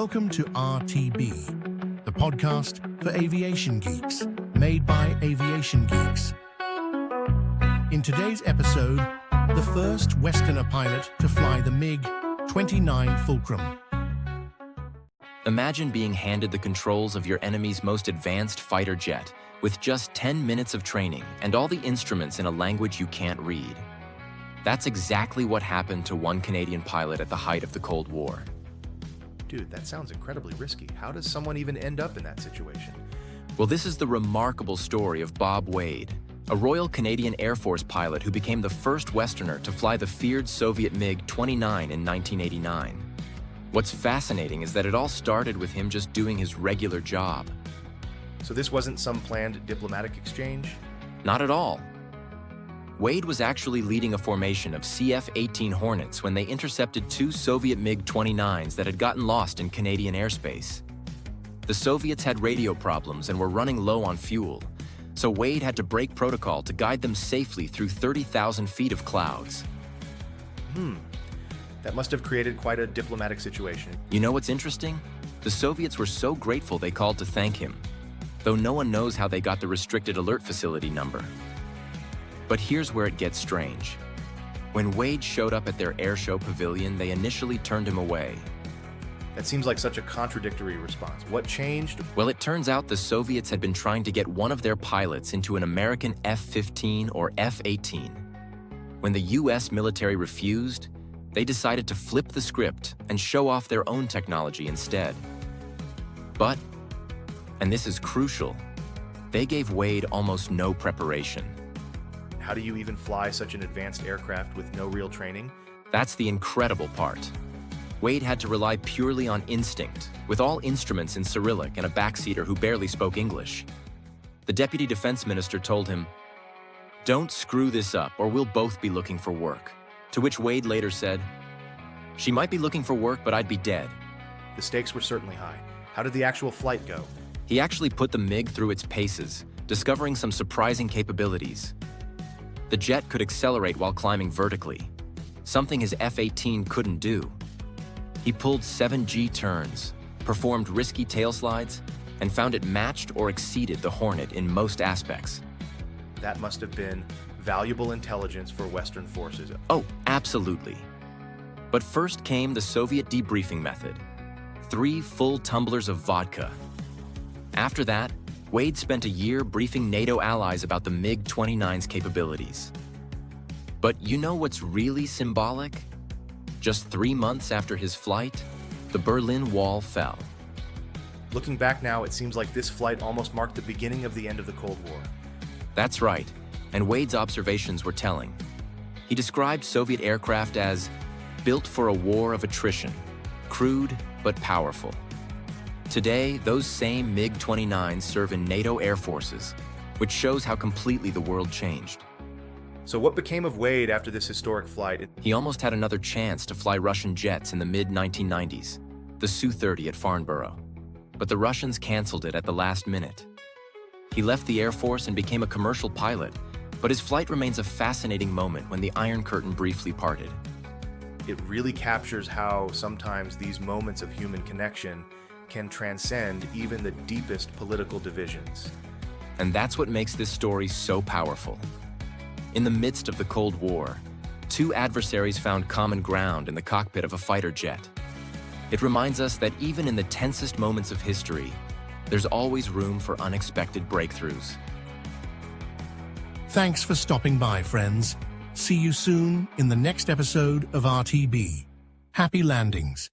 Welcome to RTB, the podcast for aviation geeks, made by aviation geeks. In today's episode, the first Westerner pilot to fly the MiG-29 Fulcrum. Imagine being handed the controls of your enemy's most advanced fighter jet with just 10 minutes of training and all the instruments in a language you can't read. That's exactly what happened to one Canadian pilot at the height of the Cold War. Dude, that sounds incredibly risky. How does someone even end up in that situation? Well, this is the remarkable story of Bob Wade, a Royal Canadian Air Force pilot who became the first Westerner to fly the feared Soviet MiG-29 in 1989. What's fascinating is that it all started with him just doing his regular job. So this wasn't some planned diplomatic exchange? Not at all. Wade was actually leading a formation of CF-18 Hornets when they intercepted two Soviet MiG-29s that had gotten lost in Canadian airspace. The Soviets had radio problems and were running low on fuel, so Wade had to break protocol to guide them safely through 30,000 feet of clouds. That must have created quite a diplomatic situation. You know what's interesting? The Soviets were so grateful they called to thank him, though no one knows how they got the restricted alert facility number. But here's where it gets strange. When Wade showed up at their airshow pavilion, they initially turned him away. That seems like such a contradictory response. What changed? Well, it turns out the Soviets had been trying to get one of their pilots into an American F-15 or F-18. When the US military refused, they decided to flip the script and show off their own technology instead. But, and this is crucial, they gave Wade almost no preparation. How do you even fly such an advanced aircraft with no real training? That's the incredible part. Wade had to rely purely on instinct, with all instruments in Cyrillic and a backseater who barely spoke English. The deputy defense minister told him, "Don't screw this up or we'll both be looking for work." To which Wade later said, "She might be looking for work, but I'd be dead." The stakes were certainly high. How did the actual flight go? He actually put the MiG through its paces, discovering some surprising capabilities. The jet could accelerate while climbing vertically, something his F-18 couldn't do. He pulled 7 G-turns, performed risky tailslides, and found it matched or exceeded the Hornet in most aspects. That must have been valuable intelligence for Western forces. Oh, absolutely. But first came the Soviet debriefing method. 3 full tumblers of vodka. After that, Wade spent a year briefing NATO allies about the MiG-29's capabilities. But you know what's really symbolic? Just 3 months after his flight, the Berlin Wall fell. Looking back now, it seems like this flight almost marked the beginning of the end of the Cold War. That's right, and Wade's observations were telling. He described Soviet aircraft as built for a war of attrition, crude but powerful. Today, those same MiG-29s serve in NATO air forces, which shows how completely the world changed. So what became of Wade after this historic flight? He almost had another chance to fly Russian jets in the mid-1990s, the Su-30 at Farnborough. But the Russians canceled it at the last minute. He left the Air Force and became a commercial pilot, but his flight remains a fascinating moment when the Iron Curtain briefly parted. It really captures how sometimes these moments of human connection can transcend even the deepest political divisions. And that's what makes this story so powerful. In the midst of the Cold War, 2 adversaries found common ground in the cockpit of a fighter jet. It reminds us that even in the tensest moments of history, there's always room for unexpected breakthroughs. Thanks for stopping by, friends. See you soon in the next episode of RTB. Happy landings.